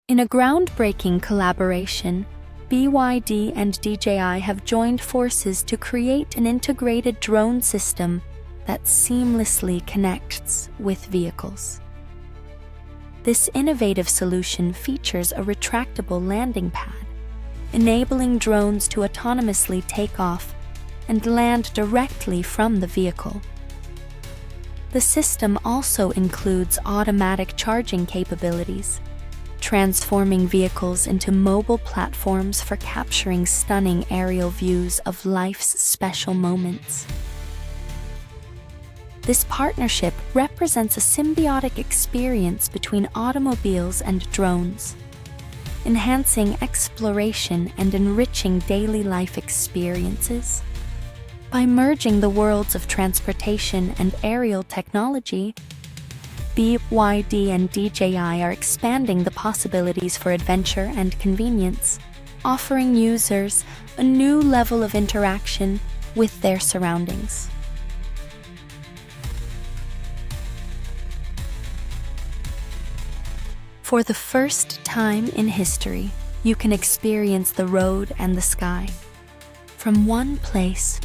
In a groundbreaking collaboration, BYD and DJI have joined forces to create an integrated drone system that seamlessly connects with vehicles. This innovative solution features a retractable landing pad, enabling drones to autonomously take off and land directly from the vehicle. The system also includes automatic charging capabilities, transforming vehicles into mobile platforms for capturing stunning aerial views of life's special moments. This partnership represents a symbiotic experience between automobiles and drones, enhancing exploration and enriching daily life experiences. By merging the worlds of transportation and aerial technology, BYD and DJI are expanding the possibilities for adventure and convenience, offering users a new level of interaction with their surroundings. For the first time in history, you can experience the road and the sky from one place